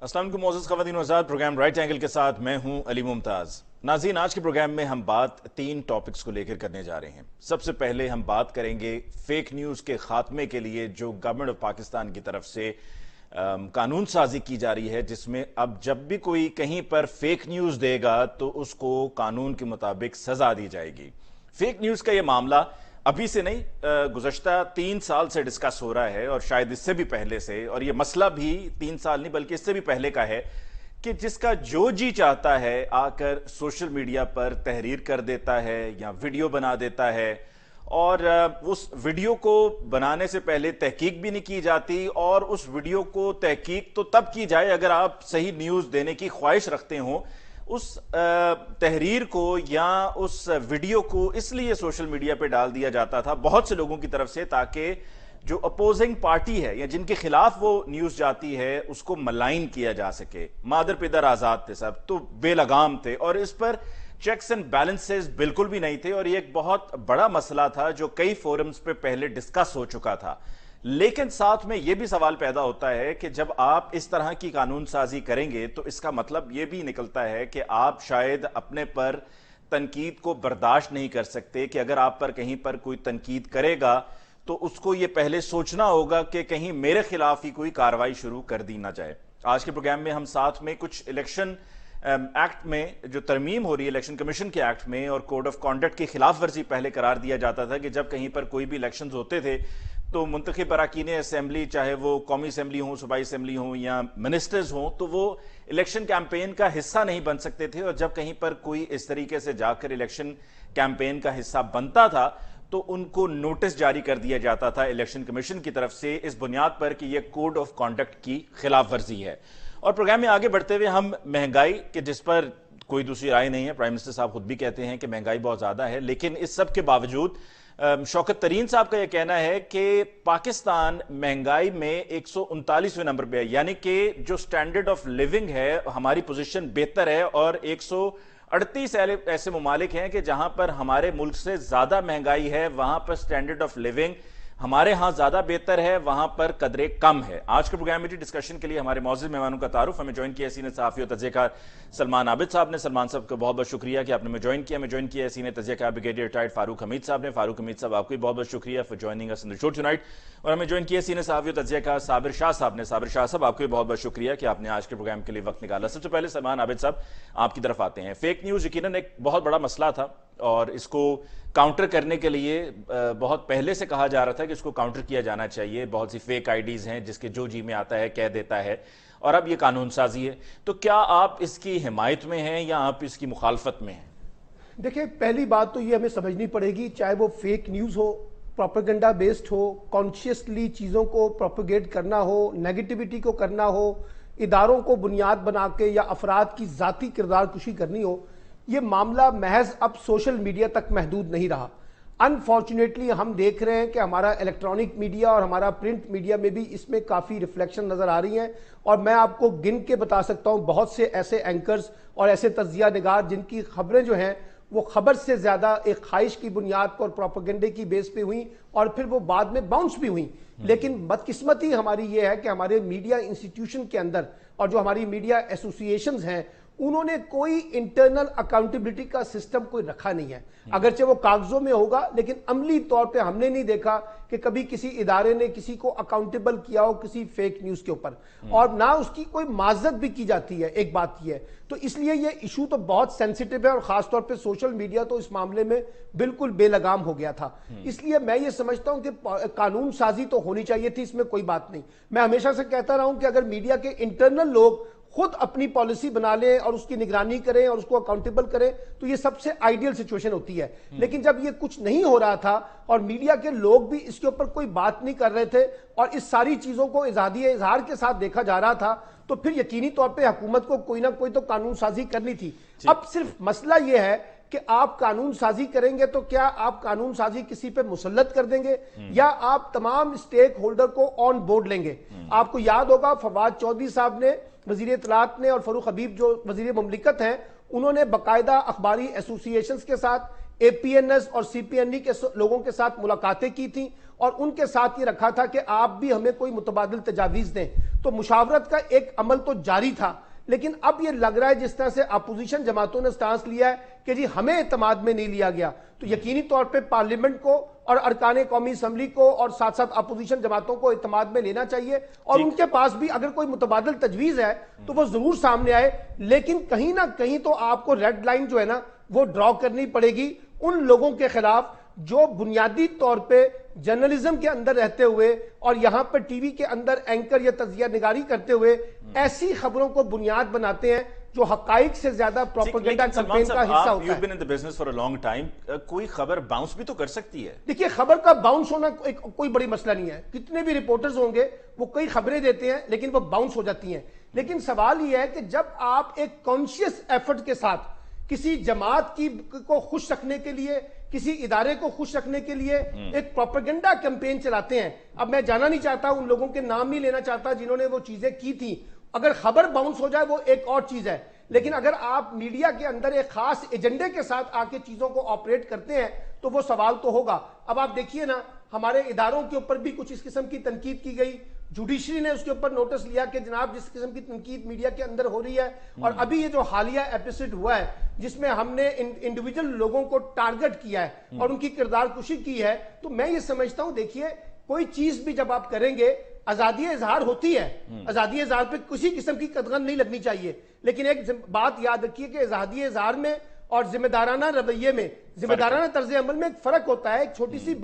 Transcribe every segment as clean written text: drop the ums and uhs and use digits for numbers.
السلام علیکم معزز خواتین و حضرات، پروگرام رائٹ اینگل کے ساتھ میں ہوں علی ممتاز۔ ناظرین، آج کے پروگرام میں ہم بات 3 ٹاپکس کو لے کر کرنے جا رہے ہیں۔ سب سے پہلے ہم بات کریں گے فیک نیوز کے خاتمے کے لیے جو گورنمنٹ آف پاکستان کی طرف سے قانون سازی کی جا رہی ہے، جس میں اب جب بھی کوئی کہیں پر فیک نیوز دے گا تو اس کو قانون کے مطابق سزا دی جائے گی۔ فیک نیوز کا یہ معاملہ ابھی سے نہیں، گزشتہ 3 سال سے ڈسکس ہو رہا ہے، اور شاید اس سے بھی پہلے سے، اور یہ مسئلہ بھی 3 سال نہیں بلکہ اس سے بھی پہلے کا ہے کہ جس کا جو جی چاہتا ہے آ کر سوشل میڈیا پر تحریر کر دیتا ہے یا ویڈیو بنا دیتا ہے، اور اس ویڈیو کو بنانے سے پہلے تحقیق بھی نہیں کی جاتی، اور اس ویڈیو کو تحقیق تو تب کی جائے اگر آپ صحیح نیوز دینے کی خواہش رکھتے ہوں۔ اس تحریر کو یا اس ویڈیو کو اس لیے سوشل میڈیا پہ ڈال دیا جاتا تھا بہت سے لوگوں کی طرف سے، تاکہ جو اپوزنگ پارٹی ہے یا جن کے خلاف وہ نیوز جاتی ہے اس کو ملائن کیا جا سکے۔ مادر پدر آزاد تھے، سب تو بے لگام تھے، اور اس پر چیکس اینڈ بیلنسز بالکل بھی نہیں تھے، اور یہ ایک بہت بڑا مسئلہ تھا جو کئی فورمز پہ پہلے ڈسکس ہو چکا تھا۔ لیکن ساتھ میں یہ بھی سوال پیدا ہوتا ہے کہ جب آپ اس طرح کی قانون سازی کریں گے تو اس کا مطلب یہ بھی نکلتا ہے کہ آپ شاید اپنے پر تنقید کو برداشت نہیں کر سکتے، کہ اگر آپ پر کہیں پر کوئی تنقید کرے گا تو اس کو یہ پہلے سوچنا ہوگا کہ کہیں میرے خلاف ہی کوئی کارروائی شروع کر دی نہ جائے۔ آج کے پروگرام میں ہم ساتھ میں کچھ الیکشن ایکٹ میں جو ترمیم ہو رہی ہے، الیکشن کمیشن کے ایکٹ میں، اور کوڈ آف کانڈکٹ کی خلاف ورزی پہلے قرار دیا جاتا تھا کہ جب کہیں پر کوئی بھی الیکشنز ہوتے تھے تو منتخب اراکین اسمبلی، چاہے وہ قومی اسمبلی ہوں، صوبائی اسمبلی ہوں یا منسٹرز ہوں، تو وہ الیکشن کیمپین کا حصہ نہیں بن سکتے تھے، اور جب کہیں پر کوئی اس طریقے سے جا کر الیکشن کیمپین کا حصہ بنتا تھا تو ان کو نوٹس جاری کر دیا جاتا تھا الیکشن کمیشن کی طرف سے، اس بنیاد پر کہ یہ کوڈ آف کانڈکٹ کی خلاف ورزی ہے۔ اور پروگرام میں آگے بڑھتے ہوئے ہم مہنگائی کے، جس پر کوئی دوسری رائے نہیں ہے، پرائم منسٹر صاحب خود بھی کہتے ہیں کہ مہنگائی بہت زیادہ ہے، لیکن اس سب کے باوجود شوکت ترین صاحب کا یہ کہنا ہے کہ پاکستان مہنگائی میں 139ویں نمبر پہ ہے، یعنی کہ جو سٹینڈرڈ آف لیونگ ہے ہماری پوزیشن بہتر ہے، اور 138 ایسے ممالک ہیں کہ جہاں پر ہمارے ملک سے زیادہ مہنگائی ہے، وہاں پر سٹینڈرڈ آف لیونگ ہمارے ہاں زیادہ بہتر ہے، وہاں پر قدرے کم ہے۔ آج کے پروگرام میں ڈسکشن کے لیے ہمارے معزز مہمانوں کا تعارف، ہمیں جوائن کیا سینئر صحافی اور تجزیہ کار سلمان عابد صاحب نے۔ سلمان صاحب کا بہت بہت شکریہ کہ آپ نے ہمیں جوائن کیا سینئر تجزیہ کار بریگیڈیئر ریٹائرڈ فاروق حمید صاحب نے۔ فاروق حمید صاحب، آپ کو بھی بہت بہت شکریہ for joining us in the show tonight. اور ہمیں جوائن کیا سینئر صحافی اور تجزیہ کار صابر شاہ صاحب نے۔ صابر شاہ صاحب، آپ کو بھی بہت بہت شکریہ کہ آپ نے آج کے پروگرام کے لیے وقت نکالا۔ سب سے پہلے سلمان عابد صاحب، آپ کی طرف آتے ہیں۔ فیک نیوز یقیناً ایک بہت بڑا مسئلہ تھا، اور اس کو کاؤنٹر کرنے کے لیے بہت پہلے سے کہا جا رہا تھا کہ اس کو کاؤنٹر کیا جانا چاہیے۔ بہت سی فیک آئی ڈیز ہیں جس کے جو جی میں آتا ہے کہہ دیتا ہے، اور اب یہ قانون سازی ہے، تو کیا آپ اس کی حمایت میں ہیں یا آپ اس کی مخالفت میں ہیں؟ دیکھیں، پہلی بات تو یہ ہمیں سمجھنی پڑے گی، چاہے وہ فیک نیوز ہو، پروپیگنڈا بیسڈ ہو، کانشیسلی چیزوں کو پروپیگیٹ کرنا ہو، نیگیٹیوٹی کو کرنا ہو، اداروں کو بنیاد بنا کے یا افراد کی ذاتی کردار کشی کرنی ہو، یہ معاملہ محض اب سوشل میڈیا تک محدود نہیں رہا۔ انفارچونیٹلی ہم دیکھ رہے ہیں کہ ہمارا الیکٹرانک میڈیا اور ہمارا پرنٹ میڈیا میں بھی اس میں کافی ریفلیکشن نظر آ رہی ہیں، اور میں آپ کو گن کے بتا سکتا ہوں بہت سے ایسے اینکرز اور ایسے تجزیہ نگار جن کی خبریں جو ہیں وہ خبر سے زیادہ ایک خواہش کی بنیاد پر پروپیگنڈے کی بیس پہ ہوئیں، اور پھر وہ بعد میں باؤنس بھی ہوئیں۔ لیکن بدقسمتی ہماری یہ ہے کہ ہمارے میڈیا انسٹیٹیوشن کے اندر اور جو ہماری میڈیا ایسوسییشنز ہیں، انہوں نے کوئی انٹرنل اکاؤنٹیبلٹی کا سسٹم کوئی رکھا نہیں ہے۔ اگرچہ وہ کاغذوں میں ہوگا، لیکن عملی طور پہ ہم نے نہیں دیکھا کہ کبھی کسی ادارے نے کسی کو اکاؤنٹیبل کیا ہو کسی فیک نیوز کے اوپر، اور نہ اس کی کوئی معذرت بھی کی جاتی ہے۔ ایک بات یہ ہے، تو اس لیے یہ ایشو تو بہت سینسیٹیو ہے، اور خاص طور پہ سوشل میڈیا تو اس معاملے میں بالکل بے لگام ہو گیا تھا۔ اس لیے میں یہ سمجھتا ہوں کہ قانون سازی تو ہونی چاہیے تھی، اس میں کوئی بات نہیں۔ میں ہمیشہ سے کہتا رہا ہوں کہ اگر میڈیا کے انٹرنل لوگ خود اپنی پالیسی بنا لیں اور اس کی نگرانی کریں اور اس کو اکاؤنٹیبل کریں تو یہ سب سے آئیڈیل سچویشن ہوتی ہے۔ لیکن جب یہ کچھ نہیں ہو رہا تھا اور میڈیا کے لوگ بھی اس کے اوپر کوئی بات نہیں کر رہے تھے، اور اس ساری چیزوں کو اظہار کے ساتھ دیکھا جا رہا تھا، تو پھر یقینی طور پہ حکومت کو کوئی نہ کوئی تو قانون سازی کرنی تھی۔ اب صرف مسئلہ یہ ہے کہ آپ قانون سازی کریں گے تو کیا آپ قانون سازی کسی پہ مسلط کر دیں گے، یا آپ تمام سٹیک ہولڈر کو آن بورڈ لیں گے؟ آپ کو یاد ہوگا فواد چودھری صاحب نے، وزیر اطلاعات نے، اور فاروق حبیب جو وزیر مملکت ہیں، انہوں نے باقاعدہ اخباری ایسوسی ایشنز کے ساتھ اے پی این ایس اور سی پی این ای کے لوگوں کے ساتھ ملاقاتیں کی تھیں اور ان کے ساتھ یہ رکھا تھا کہ آپ بھی ہمیں کوئی متبادل تجاویز دیں. تو مشاورت کا ایک عمل تو جاری تھا, لیکن اب یہ لگ رہا ہے جس طرح سے اپوزیشن جماعتوں نے سٹانس لیا ہے کہ جی ہمیں اعتماد میں نہیں لیا گیا, تو یقینی طور پہ پارلیمنٹ کو اور ارکان قومی اسمبلی کو اور ساتھ ساتھ اپوزیشن جماعتوں کو اعتماد میں لینا چاہیے, اور ان کے پاس بھی اگر کوئی متبادل تجویز ہے تو وہ ضرور سامنے آئے, لیکن کہیں نہ کہیں تو آپ کو ریڈ لائن جو ہے نا وہ ڈرا کرنی پڑے گی ان لوگوں کے خلاف جو بنیادی طور پہ جرنلزم کے اندر رہتے ہوئے اور یہاں پر ٹی وی کے اندر اینکر یا تجزیہ نگاری کرتے ہوئے ایسی خبروں کو بنیاد بناتے ہیں جو حقائق سے زیادہ پروپیگنڈا کیمپین کا حصہ ہوتا ہے. You've been in the business for a long time. کوئی خبر باؤنس بھی تو کر سکتی ہے. دیکھیے خبر کا باؤنس ہونا کوئی بڑی مسئلہ نہیں ہے, کتنے بھی رپورٹرز ہوں گے وہ کئی خبریں دیتے ہیں لیکن وہ باؤنس ہو جاتی ہیں. لیکن سوال یہ ہے کہ جب آپ ایک کانشیس ایفرٹ کے ساتھ کسی جماعت کو خوش رکھنے کے لیے, کسی ادارے کو خوش رکھنے کے لیے ایک پروپیگنڈا کیمپین چلاتے ہیں, اب میں جانا نہیں چاہتا, ان لوگوں کے نام نہیں لینا چاہتا جنہوں نے وہ چیزیں کی تھیں, اگر خبر باؤنس ہو جائے وہ ایک اور چیز ہے, لیکن اگر آپ میڈیا کے اندر ایک خاص ایجنڈے کے ساتھ آ کے چیزوں کو آپریٹ کرتے ہیں تو وہ سوال تو ہوگا. اب آپ دیکھیے نا ہمارے اداروں کے اوپر بھی کچھ اس قسم کی تنقید کی گئی, جوڈیشری نے اس کے اوپر نوٹس لیا کہ جناب جس قسم کی تنقید میڈیا کے اندر ہو رہی ہے, اور ابھی یہ جو حالیہ ایپیسوڈ ہوا ہے جس میں ہم نے انڈیویجول لوگوں کو ٹارگٹ کیا ہے اور ان کی کردار کشی کی ہے, تو میں یہ سمجھتا ہوں دیکھیے کوئی چیز بھی جب آپ کریں گے آزادی اظہار ہوتی ہے, آزادی اظہار پہ کسی قسم کی قدغن نہیں لگنی چاہیے, لیکن ایک بات یاد رکھیے کہ آزادی اظہار میں اور ذمہ دارانہ رویے میں, ذمہ دارانہ طرز عمل میں ایک فرق ہوتا ہے, ایک چھوٹی سی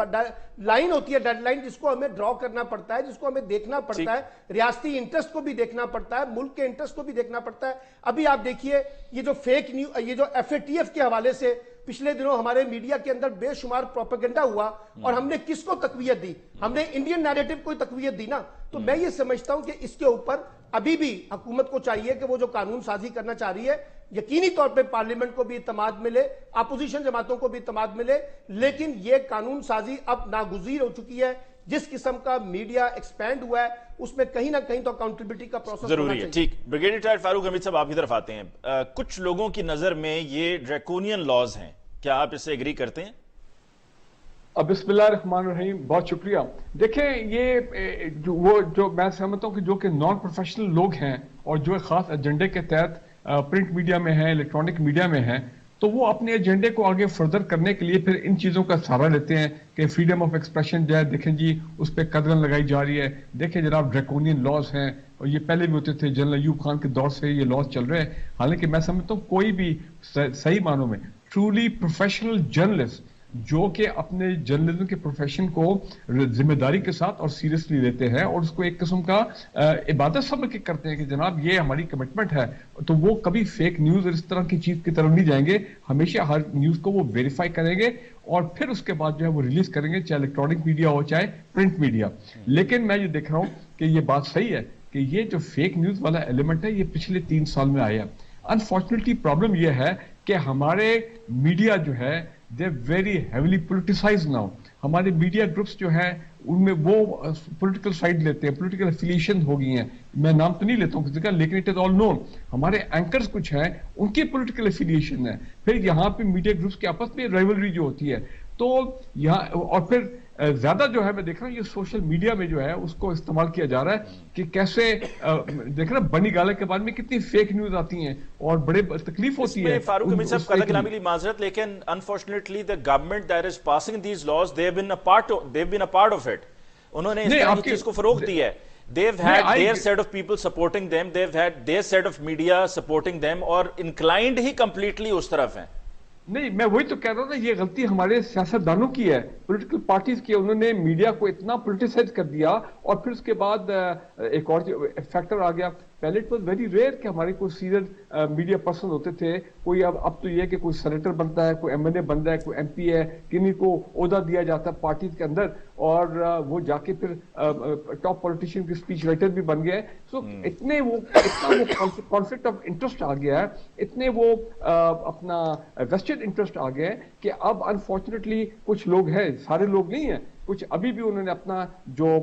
لائن ہوتی ہے, ڈیڈ لائن, جس کو ہمیں ڈرا کرنا پڑتا ہے, جس کو ہمیں دیکھنا پڑتا ہے, ریاستی انٹرسٹ کو بھی دیکھنا پڑتا ہے, ملک کے انٹرسٹ کو بھی دیکھنا پڑتا ہے. ابھی آپ دیکھیے یہ جو فیک نیوز, یہ جو ایف اے ٹی ایف کے حوالے سے پچھلے دنوں ہمارے میڈیا کے اندر بے شمار پروپیگنڈا ہوا, اور ہم نے کس کو تقویت دی؟ ہم نے انڈین نیریٹو کو تقویت دی نا. تو میں یہ سمجھتا ہوں کہ اس کے اوپر ابھی بھی حکومت کو چاہیے کہ وہ جو قانون سازی کرنا چاہ رہی ہے یقینی طور پہ پارلیمنٹ کو بھی اعتماد ملے, اپوزیشن جماعتوں کو بھی اعتماد ملے, لیکن یہ قانون سازی اب ناگزیر ہو چکی ہے. جس قسم کا میڈیا ایکسپینڈ ہوا ہے اس میں کہیں نہ کہیں تو اکاؤنٹیبلٹی کا پروسیس ضروری ہے. ٹھیک, بریگیڈیئر ریٹائرڈ فاروق حمید صاحب آپ کی طرف آتے ہیں. کچھ لوگوں کی نظر میں یہ ڈریکونین لاز ہیں, کیا آپ اس سے ایگری کرتے ہیں؟ بسم اللہ الرحمن الرحیم, بہت شکریہ. دیکھیں یہ جو میں سمجھتا ہوں کہ جو کہ نان پروفیشنل لوگ ہیں اور جو خاص ایجنڈے کے تحت پرنٹ میڈیا میں ہیں, الیکٹرانک میڈیا میں ہیں, تو وہ اپنے ایجنڈے کو آگے فردر کرنے کے لیے پھر ان چیزوں کا سہارا لیتے ہیں کہ فریڈم آف ایکسپریشن جو ہے دیکھیں جی اس پہ قدغن لگائی جا رہی ہے, دیکھیں جناب ڈریکونین لاز ہیں, اور یہ پہلے بھی ہوتے تھے, جنرل ایوب خان کے دور سے یہ لاز چل رہے ہیں. حالانکہ میں سمجھتا ہوں کوئی بھی صحیح معنوں میں ٹرولی پروفیشنل جرنلسٹ جو کہ اپنے جرنلزم کے پروفیشن کو ذمہ داری کے ساتھ اور سیریسلی لیتے ہیں اور اس کو ایک قسم کا عبادت سمجھ کے کرتے ہیں کہ جناب یہ ہماری کمٹمنٹ ہے, تو وہ کبھی فیک نیوز اور اس طرح کی چیز کی طرف نہیں جائیں گے. ہمیشہ ہر نیوز کو وہ ویریفائی کریں گے اور پھر اس کے بعد جو ہے وہ ریلیز کریں گے, چاہے الیکٹرانک میڈیا ہو چاہے پرنٹ میڈیا. لیکن میں یہ دیکھ رہا ہوں کہ یہ بات صحیح ہے کہ یہ جو فیک نیوز والا ایلیمنٹ ہے یہ پچھلے 3 سال میں آیا. انفارچونیٹلی پرابلم یہ ہے کہ ہمارے میڈیا جو ہے they're very heavily politicized now. ہمارے میڈیا گروپس جو ہیں ان میں وہ پولیٹیکل سائڈ لیتے ہیں, پولیٹیکل افیلیشن ہو گئی ہیں, میں نام تو نہیں لیتا ہوں کسی کا, لیکن اٹ از آل نون. ہمارے اینکرز کچھ ہیں ان کی پولیٹیکل افیلیشن ہے, پھر یہاں پہ میڈیا گروپس کے آپس میں رائیولری جو ہوتی ہے, تو یہاں اور پھر زیادہ جو ہے میں دیکھ رہا ہوں یہ سوشل میڈیا میں جو ہے اس کو استعمال کیا جا رہا ہے کہ کیسے دیکھ رہا بنی گالے کے بارے میں کتنی فیک نیوز آتی ہیں اور بڑے تکلیف ہوتی ہے. فاروق حمید صاحب قدر کلامی لی معذرت, لیکن unfortunately the government that is passing these laws they've been a part of it. انہوں نے اس طرح کی چیز کو فروغ دی ہے. They've had their set of people supporting them, they've had their set of media supporting them, اور inclined ہی completely اس طرف ہیں. نہیں, میں وہی تو کہہ رہا ہوں نا, یہ غلطی ہمارے سیاستدانوں کی ہے, پولیٹیکل پارٹیز کی. انہوں نے میڈیا کو اتنا پولیٹیسائز کر دیا, اور پھر اس کے بعد ایک اور فیکٹر آ گیا. پہلے اٹ واز ویری ریئر کہ ہمارے کوئی سینئر میڈیا پرسن ہوتے تھے. کوئی اب تو یہ کہ کوئی سینیٹر بنتا ہے, کوئی ایم این اے بنتا ہے, کوئی ایم پی ہے, کنہیں کو عہدہ دیا جاتا ہے پارٹیز کے اندر, اور وہ جا کے پھر ٹاپ پولیٹیشین کی اسپیچ رائٹر بھی بن گئے. سو اتنا وہ کانفلکٹ آف انٹرسٹ آ گیا ہے, اتنے وہ اپنا ویسٹڈ انٹرسٹ آ گیا ہے کہ اب انفارچونیٹلی کچھ لوگ ہیں, سارے لوگ نہیں ہیں, کچھ ابھی بھی انہوں نے اپنا جو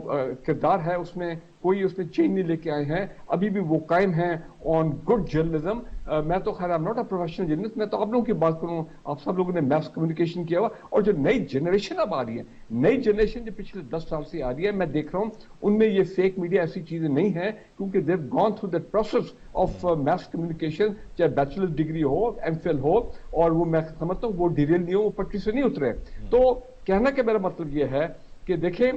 کردار ہے اس میں کوئی اس میں چینج نہیں لے کے آئے ہیں, ابھی بھی وہ قائم ہیں آن گڈ جرنلزم. میں تو خیر am not a professional journalist, میں تو آپ لوگوں کی بات کروں, آپ سب لوگوں نے میس کمیونیکیشن کیا ہوا, اور جو نئی جنریشن اب آ رہی ہے, نئی جنریشن جو پچھلے 10 سال سے آ رہی ہے, میں دیکھ رہا ہوں ان میں یہ فیک میڈیا ایسی چیزیں نہیں ہیں, کیونکہ they have gone through that process of mass communication, چاہے بیچلر ڈگری ہو, ایم فل ہو, اور وہ میں سمجھتا ہوں وہ ڈیریل نہیں ہو, وہ پٹری سے نہیں اترے. تو کہنا کہ میرا مطلب یہ ہے کہ دیکھیں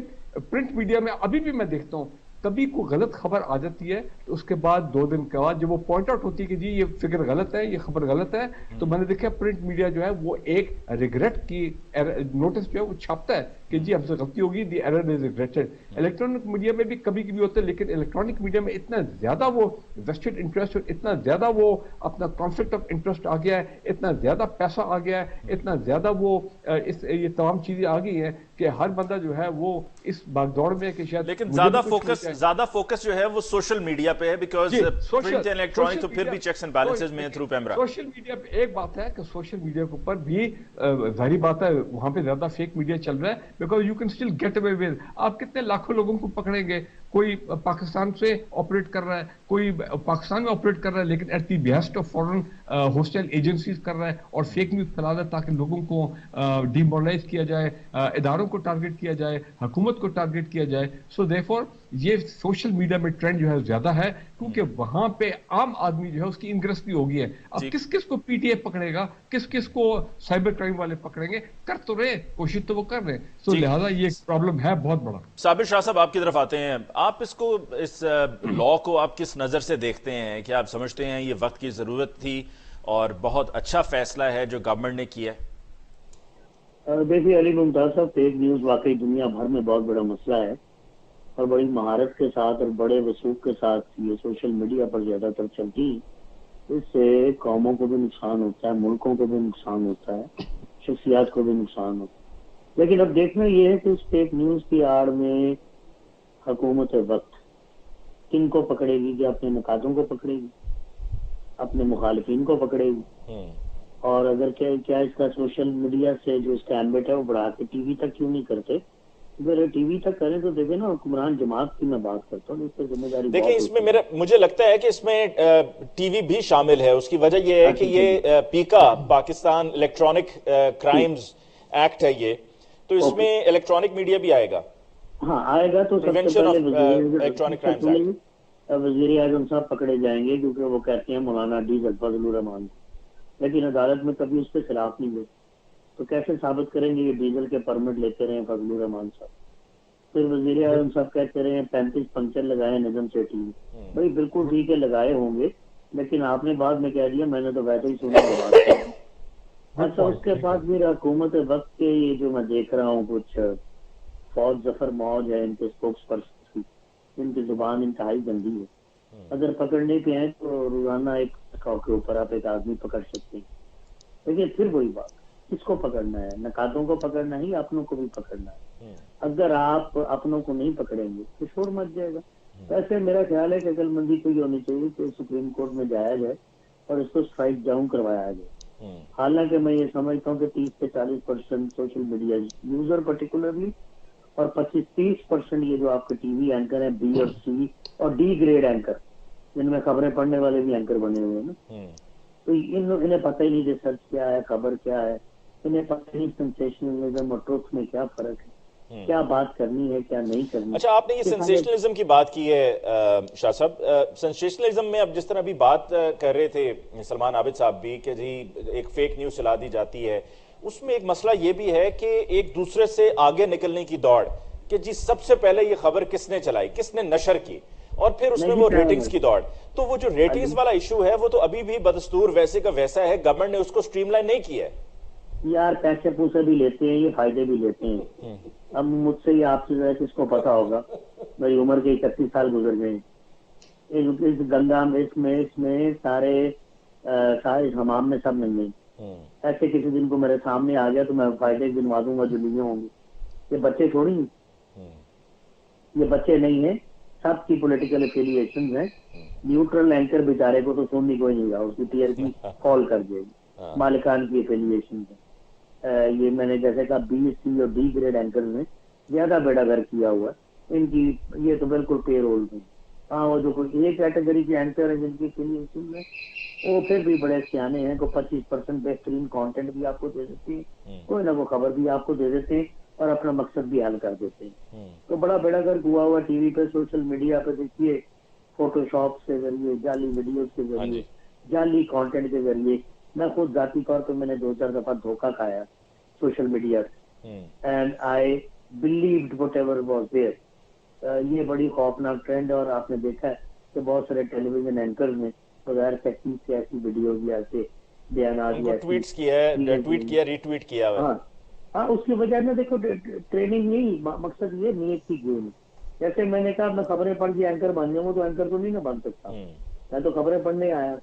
پرنٹ میڈیا میں ابھی بھی میں دیکھتا ہوں کبھی کوئی غلط خبر آ جاتی ہے تو اس کے بعد 2 دن کے بعد جب وہ پوائنٹ آؤٹ ہوتی ہے کہ جی یہ فگر غلط ہے, یہ خبر غلط ہے, تو میں نے دیکھا پرنٹ میڈیا جو ہے وہ ایک ریگریٹ کی نوٹس جو ہے وہ چھاپتا ہے کہ جی ہم سے غلطی ہوگی, the error is regretted. Electronic media میں بھی کبھی کبھی ہوتا ہے, لیکن الیکٹرانک میڈیا میں اتنا زیادہ وہ ویسٹڈ انٹرسٹ اور اتنا زیادہ وہ اپنا کانفلکٹ آف انٹرسٹ آ گیا ہے, اتنا زیادہ پیسہ آ گیا ہے, اتنا زیادہ وہ یہ تمام چیزیں آ گئی ہیں کہ ہر بندہ جو ہے وہ اس بھاگ دوڑ میں کہ شاید, لیکن زیادہ فوکس جو ہے وہ سوشل میڈیا پہ ہے, بیکاز پرنٹ اینڈ الیکٹرانک تو پھر بھی چیکس اینڈ بیلنسز میں تھرو پیمرا. سوشل میڈیا پہ ایک بات ہے کہ سوشل میڈیا کے اوپر بھی ظاہری بات ہے وہاں پہ زیادہ فیک میڈیا چل رہا ہے, because you can still get away with. آپ کتنے لاکھوں لوگوں کو پکڑیں گے, کوئی پاکستان سے آپریٹ کر رہا ہے, کوئی پاکستان میں آپریٹ کر رہا ہے, لیکن at the best of foreign hostile agencies کر رہا ہے اور فیک نیوز پھیلا رہا ہے تاکہ لوگوں کو ڈیمورلائز کیا جائے, اداروں کو ٹارگٹ کیا جائے, حکومت کو ٹارگٹ کیا جائے. سو دیرفور یہ سوشل میڈیا میں ٹرینڈ جو ہے زیادہ ہے, کیونکہ وہاں پہ عام آدمی جو ہے اس کی انگریس بھی ہوگی ہے. اب کس کس کو پی ٹی اے پکڑے گا, کس کس کو سائبر کرائم والے پکڑیں گے, کر تو رہے, کوشش تو وہ کر رہے. سو لہٰذا یہ ایک پرابلم ہے بہت بڑا. صابر شاہ صاحب آپ کی طرف آتے ہیں, آپ اس لا کو آپ کس نظر سے دیکھتے ہیں؟ کیا آپ سمجھتے ہیں یہ وقت کی ضرورت تھی اور بہت اچھا فیصلہ ہے جو گورنمنٹ نے کیا ہے؟ دیکھیے علی ممتاز صاحب, فیک نیوز واقعی دنیا بھر میں بہت بڑا مسئلہ ہے, اور بڑی مہارت کے ساتھ اور بڑے وثوق کے ساتھ یہ سوشل میڈیا پر زیادہ تر چلتی. اس سے قوموں کو بھی نقصان ہوتا ہے, ملکوں کو بھی نقصان ہوتا ہے, شخصیات کو بھی نقصان ہوتا ہے. لیکن اب دیکھنا یہ ہے کہ اس فیک نیوز کی آڑ میں حکومت وقت کن کو پکڑے گی, کہ اپنے نقادوں کو پکڑے گی, اپنے مخالفین کو پکڑے گی, اور اگر کیا اس کا سوشل میڈیا سے جو اس کا ایمبٹ ہے وہ بڑھا کے ٹی وی تک کیوں نہیں کرتے؟ اگر ٹی وی تک کریں تو دیکھیں نا, حکمران جماعت کی میں بات کرتا ہوں, اس پہ ذمہ داری. دیکھیں اس میں مجھے لگتا ہے کہ اس میں ٹی وی بھی شامل ہے. اس کی وجہ یہ ہے کہ یہ پیکا پاکستان الیکٹرانک کرائمز ایکٹ ہے یہ, تو اس میں الیکٹرانک میڈیا بھی آئے گا. ہاں آئے گا. تو سب سے پہلے وزیر اعظم صاحب پکڑے جائیں گے, کیونکہ وہ کہتے ہیں مولانا ڈی فضل الرحمان, لیکن عدالت میں کبھی اس کے خلاف نہیں گئے, تو کیسے ثابت کریں گے یہ ڈیزل کے پرمٹ لیتے رہے فضل الرحمان صاحب؟ پھر وزیر اعظم صاحب کہتے رہے 35 پنکچر لگائے نظم سیٹھی میں. بھائی بالکل ٹھیک ہے لگائے ہوں گے, لیکن آپ نے بعد میں کہہ دیا میں نے تو ویسے ہی سنا بات. اچھا اس کے بعد پھر حکومت وقت کے یہ جو میں دیکھ رہا ہوں کچھ فوج ظفر موج ہے, ان کے اسپوکس پرسن کی, ان کی زبان انتہائی گندی ہے. اگر پکڑنے کے ہیں تو روزانہ ایک کے اوپر آپ ایک آدمی پکڑ سکتے ہیں. لیکن پھر وہی بات, کس کو پکڑنا ہے؟ نقادوں کو پکڑنا ہے یا اپنوں کو بھی پکڑنا ہے؟ اگر آپ اپنوں کو نہیں پکڑیں گے تو شور مچ جائے گا. ویسے میرا خیال ہے کہ عقل مندی کو یہ ہونی چاہیے کہ سپریم کورٹ میں جایا جائے اور اس کو اسٹرائک ڈاؤن کروایا جائے. حالانکہ میں یہ سمجھتا ہوں کہ 30 سے 40% سوشل میڈیا یوزر پرٹیکولرلی, اور 25-30% یہ جو آپ کے ٹی وی اینکر ہیں, بی اور سی اور ڈی گریڈ اینکر, جن میں خبریں پڑھنے والے بھی اینکر بنے ہوئے ہیں نا, تو انہیں پتہ ہی نہیں کہ سچ کیا ہے, خبر کیا ہے, انہیں پتہ نہیں سینسیشنلزم اور ٹروتھ میں کیا فرق ہے, کیا بات کرنی ہے کیا نہیں کرنی. اچھا آپ نے یہ سینسیشنلزم کی بات کی ہے شاہ صاحب, سینسیشنلزم میں اب جس طرح بھی بات کر رہے تھے سلمان عابد صاحب بھی کہ جی ایک فیک نیوز چلا دی جاتی ہے, اس میں ایک مسئلہ یہ بھی ہے کہ ایک دوسرے سے آگے نکلنے کی دوڑ کہ جی سب سے پہلے یہ خبر کس نے چلائی, کس نے نشر کی, اور پھر اس میں وہ ریٹنگز کی دوڑ. تو وہ جو ریٹنگز والا ایشو ہے وہ تو ابھی بھی بدستور ویسے کا ویسا ہے, گورنمنٹ نے اس کو سٹریم لائن نہیں کیا ہے. یار پیسے پوسے بھی لیتے ہیں, یہ فائدے بھی لیتے ہیں. اب مجھ سے یہ آپ سے کس کو پتا ہوگا, میری عمر کے 31 سال گزر گئے. اس گنگا میں سارے حمام میں سب مل گئے. ایسے کسی دن کو میرے سامنے آ گیا تو میں فائدے گنوا دوں گا جو لیے ہوں گے. یہ بچے چھوڑیں, یہ بچے نہیں ہیں, سب کی پولیٹیکل افیلیشن ہیں. نیوٹرل اینکر بیچارے کو تو سننی کوئی نہیں گا, اس کی ٹی آر پی فال کر جائے گی. مالکان کی افیلیشن ہے. یہ میں نے جیسے کہا بی سی اور ڈی گریڈ اینکر ہیں, زیادہ بیڑا گھر کیا ہوا ہے ان کی. یہ تو بالکل پے رول میں. ہاں وہ جو کوئی ایک کیٹیگری کے اینکر ہیں جن کے لیے میں وہ پھر بھی بڑے سیانے ہیں, کو 25% بہترین کانٹینٹ بھی آپ کو دے دیتے ہیں, کوئی نہ کوئی خبر بھی آپ کو دے دیتے ہیں اور اپنا مقصد بھی حل کر دیتے ہیں. تو بڑا بیڑا گھر ہوا ہوا ٹی وی پہ, سوشل میڈیا پہ دیکھیے, فوٹو شاپ کے ذریعے, جعلی ویڈیوز کے ذریعے, جعلی کانٹینٹ کے ذریعے. میں خود ذاتی طور پہ میں نے 2-4 دفعہ دھوکہ کھایا سوشل میڈیا سے, and I believed what ever was there. یہ بڑی خوفناک ٹرینڈ ہے, اور آپ نے دیکھا ہے کہ بہت سارے ٹیلی ویژن اینکرز نے بغیر تحقیق سے ایسی ویڈیوز یا ایسے بیانات ٹویٹ کیا ری ٹویٹ کیا. ہاں اس کی وجہ میں دیکھو ٹریننگ نہیں, مقصد یہ نیت کی گیم. جیسے میں نے کہا میں خبریں پڑھ کے اینکر بن جاؤں تو اینکر تو نہیں نہ بن سکتا. میں تو خبریں پڑھنے آیا,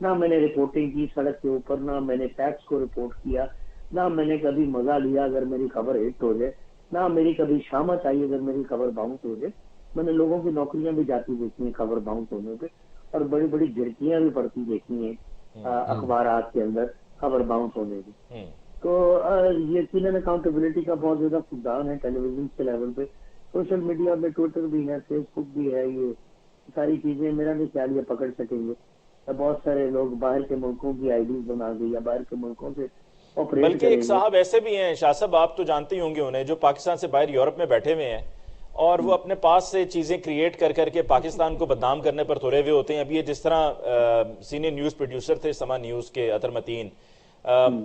نہ میں نے رپورٹنگ کی سڑک کے اوپر, نہ میں نے فیکٹس کو رپورٹ کیا, نہ میں نے کبھی مزہ لیا اگر میری خبر ہٹ ہو جائے, نہ میری کبھی شامت آئی اگر میری خبر باؤنس ہو جائے. میں نے لوگوں کی نوکریاں بھی جاتی دیکھی ہیں خبر باؤنس ہونے پہ, اور بڑی بڑی جھڑکیاں بھی پڑتی دیکھی ہیں اخبارات کے اندر خبر باؤنس ہونے کی. تو یقیناً اکاؤنٹیبلٹی کا بہت زیادہ فقدان ہے ٹیلی ویژن کے لیول پہ. سوشل میڈیا میں ٹویٹر بھی ہے, فیس بک بھی ہے, یہ ساری چیزیں میرا نہیں خیال یہ پکڑ سکیں گے. بہت سارے لوگ باہر کے ملکوں کی آئی ڈیز بنا کے یا باہر کے ملکوں سے آپریٹ بلکہ ایک صاحب ایسے بھی ہیں شاہ صاحب, آپ تو جانتے ہی ہوں گے انہیں, جو پاکستان سے باہر یورپ میں بیٹھے ہوئے ہیں اور وہ اپنے پاس سے چیزیں کریٹ کر کر کے پاکستان کو بدنام کرنے پر تھورے ہوئے ہوتے ہیں. اب یہ جس طرح سینئر نیوز پروڈیوسر تھے سما نیوز کے اطہر متین,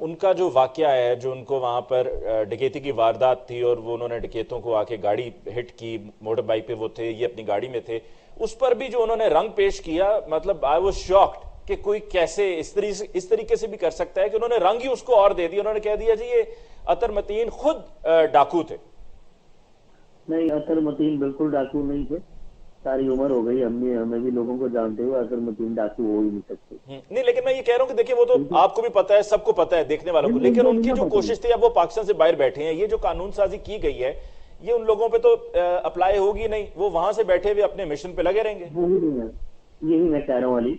ان کا جو واقعہ ہے, جو ان کو وہاں پر ڈکیتی کی واردات تھی اور وہ انہوں نے ڈکیتوں کو آ کے گاڑی ہٹ کی, موٹر بائک پہ وہ تھے, یہ اپنی گاڑی میں تھے, اس پر بھی جو انہوں نے رنگ پیش کیا, مطلب آئی واز شاکڈ کہ کوئی کیسے اس طریقے سے بھی کر سکتا ہے کہ انہوں نے رنگ ہی اس کو اور دے دیا. انہوں نے کہہ دیا جی یہ اطہر متین خود ڈاکو تھے. نہیں, اطہر متین بالکل ڈاکو نہیں تھے. ساری عمر ہو گئی ہمیں بھی لوگوں کو جانتے ہوئے, اطہر متین ڈاکو ہو ہی نہیں سکتے. نہیں, لیکن میں یہ کہہ رہا ہوں کہ دیکھیں وہ تو آپ کو بھی پتا ہے, سب کو پتا ہے, دیکھنے والوں کو, لیکن ان کی جو کوشش تھی, اب وہ پاکستان سے باہر بیٹھے ہیں, یہ جو قانون سازی کی گئی ہے یہ ان لوگوں پہ تو اپلائی ہوگی نہیں, وہ وہاں سے بیٹھے ہوئے اپنے مشن پہ لگے رہیں گے. یہی میں کہہ رہا ہوں علی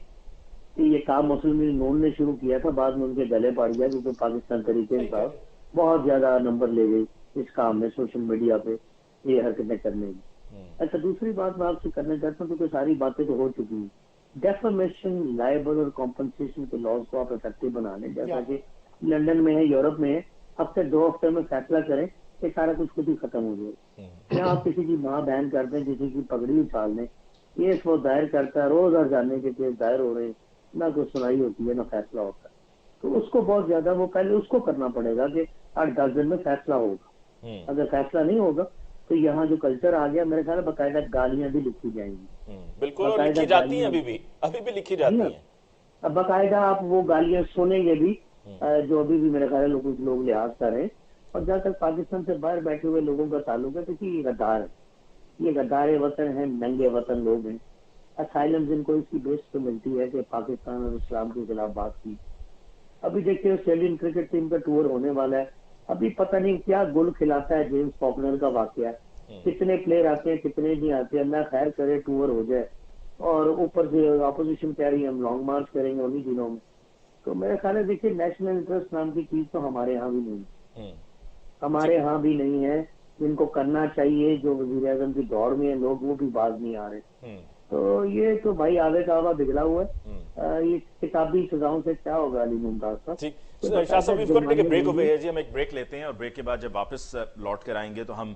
کہ یہ کام مسلم لیگ نون نے شروع کیا تھا, بعد میں ان کے گلے پڑ گیا کیونکہ پاکستان طریقے صاحب بہت زیادہ نمبر لے گئی اس کام میں سوشل میڈیا پہ یہ حرکتیں کرنے کی. اچھا, دوسری بات میں آپ سے کرنا چاہتا ہوں کیونکہ ساری باتیں تو ہو چکی ہیں. ڈیفامیشن, لائبل اور کمپنسیشن کے لاز کو آپ افیکٹو بنانے, جیسا کہ لندن میں ہے, یورپ میں ہے, ہفتے 2 ہفتے میں فیصلہ کریں کہ سارا کچھ خود ہی ختم ہو جائے. یا آپ کسی کی ماں بہن کرتے ہیں, کسی کی پگڑی اچھال دیں, کیس وہ دائر کرتا ہے, روز ہر جانے کے کیس دائر ہو رہے ہیں, نہ کوئی سنائی ہوتی ہے نہ فیصلہ ہوتا ہے. تو اس کو بہت زیادہ وہ پہلے اس کو کرنا پڑے گا کہ 8-10 دن میں فیصلہ ہوگا. اگر فیصلہ نہیں ہوگا تو یہاں جو کلچر آ گیا, میرے خیال ہے باقاعدہ گالیاں بھی لکھی جائیں گی. بالکل, اور لکھی جاتی ہیں, ابھی بھی لکھی جاتی ہیں. اب باقاعدہ آپ وہ گالیاں سنیں گے بھی, جو ابھی بھی میرے خیال ہے لوگ لحاظ کر رہے ہیں. اور جہاں تک پاکستان سے باہر بیٹھے ہوئے لوگوں کا تعلق ہے تو یہ غدار ہے, یہ غدار وطن ہیں, ننگے وطن لوگ ہیں. اسائلم ان کو اس کی بیس پہ ملتی ہے کہ پاکستان اور اسلام کے خلاف بات کی. ابھی دیکھتے آسٹریلین کرکٹ ٹیم کا ٹور ہونے والا ہے, ابھی پتہ نہیں کیا گل کھلاتا ہے جیمز فاکنر کا واقعہ, کتنے پلیئر آتے ہیں کتنے نہیں آتے, اللہ خیر کرے ٹور ہو جائے. اور اوپر سے اپوزیشن کہہ رہی ہے ہم لانگ مارچ کریں گے انہی دنوں میں. تو میرا خیال ہے دیکھیے نیشنل انٹرسٹ نام کی چیز تو ہمارے ہاں بھی نہیں ہے, ہمارے ہاں بھی نہیں ہے. جن کو کرنا چاہیے, جو وزیر اعظم کی دوڑ میں ہیں لوگ, وہ بھی باز نہیں آ رہے. تو یہ تو بھائی آگے کا ہوا بگڑا ہوا ہے. یہ کتابی سزاؤں سے کیا ہوگا علی ممتاز صاحب؟ شاہ صاحب we've got to take a break over here جی, ہم ایک بریک لیتے ہیں, اور بریک کے بعد جب واپس لوٹ کر آئیں گے تو ہم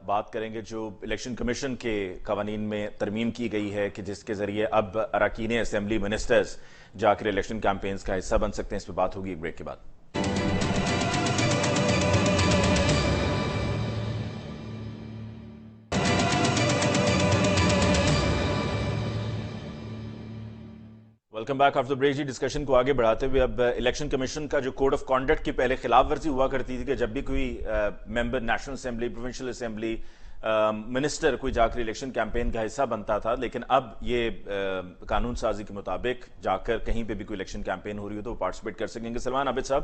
بات کریں گے جو الیکشن کمیشن کے قوانین میں ترمیم کی گئی ہے کہ جس کے ذریعے اب اراکین اسمبلی منسٹرز جا کر الیکشن کیمپینز کا حصہ بن سکتے ہیں. اس پہ بات ہوگی ایک بریک کے بعد. ویلکم بیک آفٹر بریک جی. ڈسکشن کو آگے بڑھاتے ہوئے اب الیکشن کمیشن کا جو کوڈ آف کانڈکٹ کی پہلے خلاف ورزی ہوا کرتی تھی کہ جب بھی کوئی member national assembly, provincial assembly, minister کوئی جا کر الیکشن کیمپین کا حصہ بنتا تھا, لیکن اب یہ قانون سازی کے مطابق جا کر کہیں پہ بھی کوئی الیکشن کیمپین ہو رہی ہو تو وہ پارٹیسپیٹ کر سکیں گے. سلمان عابد صاحب,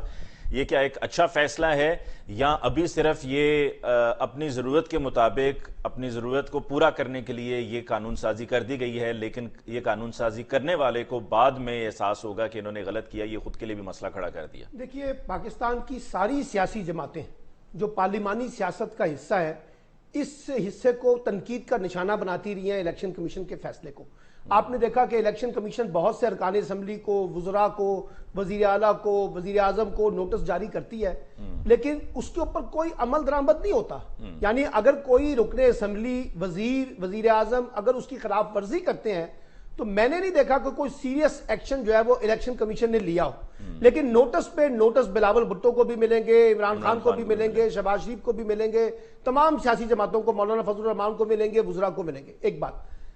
یہ کیا ایک اچھا فیصلہ ہے یا ابھی صرف یہ اپنی ضرورت کے مطابق اپنی ضرورت کو پورا کرنے کے لیے یہ قانون سازی کر دی گئی ہے, لیکن یہ قانون سازی کرنے والے کو بعد میں احساس ہوگا کہ انہوں نے غلط کیا, یہ خود کے لیے بھی مسئلہ کھڑا کر دیا؟ دیکھیے, پاکستان کی ساری سیاسی جماعتیں جو پارلیمانی سیاست کا حصہ ہے اس حصے کو تنقید کا نشانہ بناتی رہی ہیں الیکشن کمیشن کے فیصلے کو. آپ نے دیکھا کہ الیکشن کمیشن بہت سے ارکان اسمبلی کو، وزراء کو، وزیر اعلیٰ کو، وزیر اعظم کو نوٹس جاری کرتی ہے، لیکن اس کے اوپر کوئی عمل درآمد نہیں ہوتا. یعنی اگر کوئی رکن اسمبلی، وزیر اعظم اگر اس کی خلاف ورزی کرتے ہیں تو میں نے نہیں دیکھا کہ کوئی سیریس ایکشن جو ہے وہ الیکشن کمیشن نے لیا ہو. لیکن نوٹس پہ نوٹس بلاول بھٹو کو بھی ملیں گے، عمران خان کو بھی ملیں گے، شہباز شریف کو بھی ملیں گے، تمام سیاسی جماعتوں کو، مولانا فضل الرحمان کو ملیں گے، وزراء کو ملیں گے. ایک بات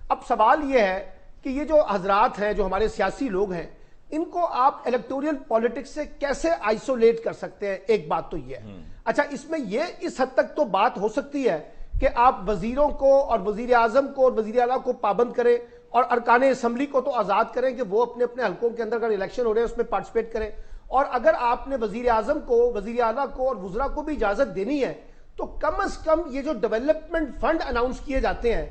اب سوال یہ ہے کہ یہ جو حضرات ہیں، جو ہمارے سیاسی لوگ ہیں، ان کو آپ الیکٹوریل پولیٹکس سے کیسے آئسولیٹ کر سکتے ہیں؟ ایک بات تو یہ ہے. اچھا، اس میں یہ اس حد تک تو بات ہو سکتی ہے کہ آپ وزیروں کو اور وزیر اعظم کو اور وزیر اعلیٰ کو پابند کریں اور ارکان اسمبلی کو تو آزاد کریں کہ وہ اپنے اپنے حلقوں کے اندر اگر الیکشن ہو رہے ہیں اس میں پارٹیسپیٹ کریں. اور اگر آپ نے وزیر اعظم کو، وزیر اعلیٰ کو اور وزراء کو بھی اجازت دینی ہے تو کم از کم یہ جو ڈیولپمنٹ فنڈ اناؤنس کیے جاتے ہیں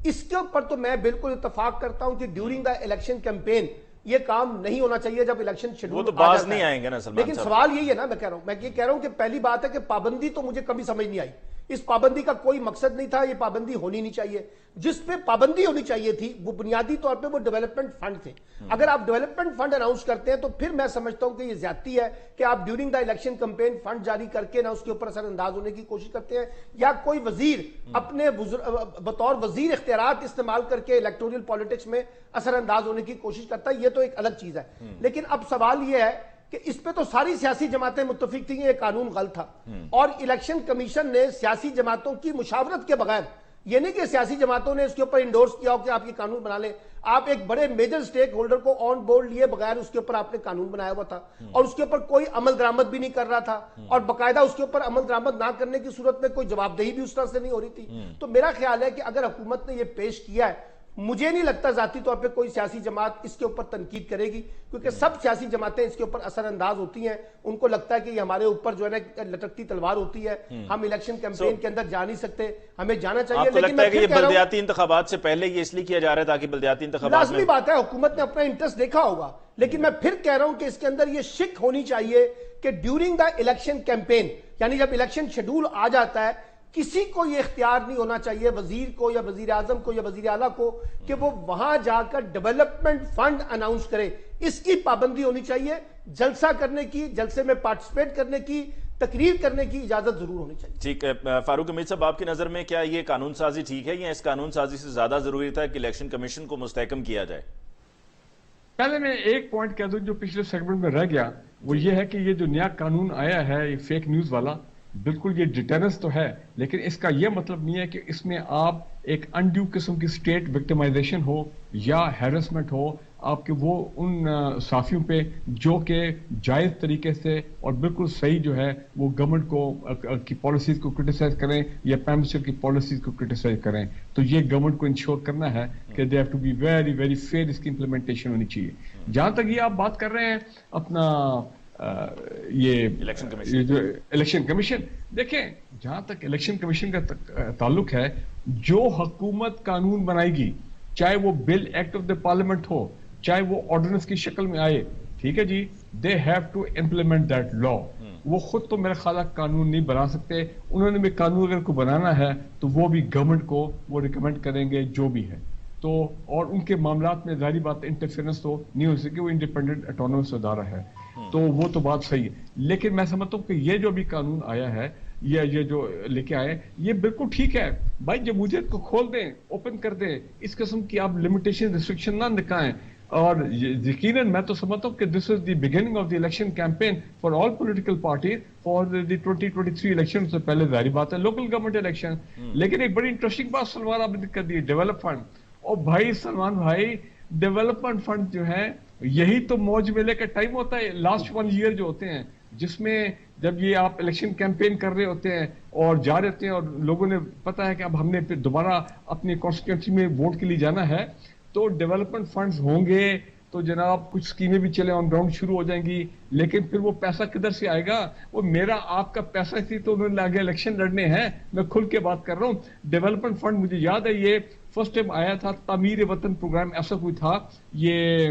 اس کے اوپر تو میں بالکل اتفاق کرتا ہوں کہ ڈیورنگ دا الیکشن کیمپین یہ کام نہیں ہونا چاہیے جب الیکشن شیڈول وہ تو باز نہیں آئیں گے نا سلمان لیکن سوال یہی ہے نا، میں یہ کہہ رہا ہوں کہ پہلی بات ہے کہ پابندی تو مجھے کبھی سمجھ نہیں آئی. اس پابندی کا کوئی مقصد نہیں تھا، یہ پابندی ہونی نہیں چاہیے. جس پہ پابندی ہونی چاہیے تھی وہ بنیادی طور پہ وہ ڈیولپمنٹ فنڈ تھے. اگر آپ ڈیولپمنٹ فنڈ اناؤنس کرتے ہیں تو پھر میں سمجھتا ہوں کہ یہ زیادتی ہے کہ آپ during the election campaign fund جاری کر کے نہ اس کے اوپر اثر انداز ہونے کی کوشش کرتے ہیں، یا کوئی وزیر اپنے بطور وزیر اختیارات استعمال کر کے الیکٹوریل پولیٹکس میں اثر انداز ہونے کی کوشش کرتا ہے. یہ تو ایک الگ چیز ہے. لیکن اب سوال یہ ہے کہ اس پہ تو ساری سیاسی جماعتیں متفق تھیں یہ قانون غلط تھا، اور الیکشن کمیشن نے سیاسی جماعتوں کی مشاورت کے بغیر، یہ نہیں کہ سیاسی جماعتوں نے اس کے اوپر انڈورس کیا ہو کہ آپ یہ قانون بنا لیں، آپ ایک بڑے میجر سٹیک ہولڈر کو آن بورڈ لیے بغیر اس کے اوپر آپ نے قانون بنایا ہوا تھا، اور اس کے اوپر کوئی عمل درآمد بھی نہیں کر رہا تھا، اور باقاعدہ اس کے اوپر عمل درآمد نہ کرنے کی صورت میں کوئی جواب دہی بھی اس طرح سے نہیں ہو رہی تھی. تو میرا خیال ہے کہ اگر حکومت نے یہ پیش کیا ہے، مجھے نہیں لگتا ذاتی طور پہ کوئی سیاسی جماعت اس کے اوپر تنقید کرے گی، کیونکہ سب سیاسی جماعتیں اس کے اوپر اثر انداز ہوتی ہیں. ان کو لگتا ہے کہ یہ ہمارے اوپر جو ہے نا لٹکتی تلوار ہوتی ہے، ہم الیکشن کیمپین کے اندر جا نہیں سکتے، ہمیں جانا چاہیے. آپ کو لگتا ہے کہ یہ بلدیاتی انتخابات سے پہلے یہ اس لیے کیا جا رہا ہے تاکہ بلدیاتی انتخابات میں؟ لازمی بات ہے، حکومت نے اپنا انٹرسٹ دیکھا ہوگا، لیکن میں پھر کہہ رہا ہوں کہ اس کے اندر یہ شک ہونی چاہیے کہ ڈیورنگ دا الیکشن کیمپین، یعنی جب الیکشن شیڈول آ جاتا ہے، کسی کو یہ اختیار نہیں ہونا چاہیے، وزیر کو یا وزیر اعظم کو یا وزیر اعلیٰ کو، کہ وہ وہاں جا کر ڈیولپمنٹ فنڈ اناؤنس کرے. اس کی پابندی ہونی چاہیے. جلسہ کرنے کی، جلسے میں پارٹیسپیٹ کرنے کی، تقریر کرنے کی اجازت ضرور ہونی چاہیے. ٹھیک ہے فاروق امید صاحب، آپ کی نظر میں کیا یہ قانون سازی ٹھیک ہے یا اس قانون سازی سے زیادہ ضروری تھا کہ الیکشن کمیشن کو مستحکم کیا جائے؟ پہلے میں ایک پوائنٹ کہہ دوں جو پچھلے سیگمنٹ میں رہ گیا، وہ یہ ہے کہ یہ جو نیا قانون آیا ہے یہ فیک نیوز والا، بالکل یہ ڈیٹرنس تو ہے، لیکن اس کا یہ مطلب نہیں ہے کہ اس میں آپ ایک انڈیو قسم کی سٹیٹ وکٹمائزیشن ہو یا ہیرسمنٹ ہو آپ کے وہ ان صحافیوں پہ جو کہ جائز طریقے سے اور بالکل صحیح جو ہے وہ گورنمنٹ کو کی پالیسیز کو کرٹیسائز کریں یا پرائم منسٹر کی پالیسیز کو کرٹیسائز کریں. تو یہ گورنمنٹ کو انشور کرنا ہے کہ they have to be very very fair, اس کی امپلیمنٹیشن ہونی چاہیے. جہاں تک یہ آپ بات کر رہے ہیں اپنا یہ جو الیکشن کمیشن، دیکھیں جہاں تک الیکشن کمیشن کا تعلق ہے، جو حکومت قانون بنائے گی، چاہے وہ bill act of the parliament ہو، چاہے وہ آرڈیننس کی شکل میں آئے، ٹھیک ہے جی، they have to implement that law. وہ خود تو میرا خیال ہے قانون نہیں بنا سکتے. انہوں نے بھی قانون اگر کو بنانا ہے تو وہ بھی گورنمنٹ کو وہ ریکمینڈ کریں گے جو بھی ہے. تو اور ان کے معاملات میں ظاہری بات انٹرفیئرنس تو نہیں ہو سکے، وہ انڈیپینڈنٹ اٹانومس ادارہ ہے، تو وہ تو بات صحیح ہے. لیکن میں سمجھتا ہوں کہ یہ جو بھی قانون آیا ہے، یہ جو لے کے آئے، یہ بالکل ٹھیک ہے. بھائی جمہوریت کو کھول دیں، اوپن کر دیں، اس قسم کی آپ لمیٹیشن ریسٹرکشن نہ نکالیں. اور یقیناً میں تو سمجھتا ہوں کہ this is the beginning of the election campaign for all political parties for the 2023 election سے پہلے ظاہری بات ہے لوکل گورنمنٹ الیکشن. لیکن ایک بڑی انٹرسٹنگ بات سلمان آپ نے کر دی، ڈیولپ فنڈ. اور بھائی سلمان بھائی، ڈیولپمنٹ فنڈ جو ہے یہی تو موج میلے کا ٹائم ہوتا ہے، لاسٹ 1 ایئر جو ہوتے ہیں، جس میں جب یہ آپ الیکشن کیمپین کر رہے ہوتے ہیں اور جا رہے ہوتے ہیں اور لوگوں نے پتا ہے کہ اب ہم نے پھر دوبارہ اپنی کانسٹیٹوئنسی میں ووٹ کے لیے جانا ہے، تو ڈیولپمنٹ فنڈز ہوں گے تو جناب کچھ اسکیمیں بھی چلے آن گراؤنڈ شروع ہو جائیں گی. لیکن پھر وہ پیسہ کدھر سے آئے گا؟ وہ میرا آپ کا پیسہ تھی تو انہوں نے آگے الیکشن لڑنے ہیں. میں کھل کے بات کر رہا ہوں. ڈیولپمنٹ فنڈ مجھے یاد ہے یہ فرسٹ ٹائم آیا تھا، تعمیر وطن پروگرام ایسا کوئی تھا، یہ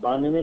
92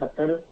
70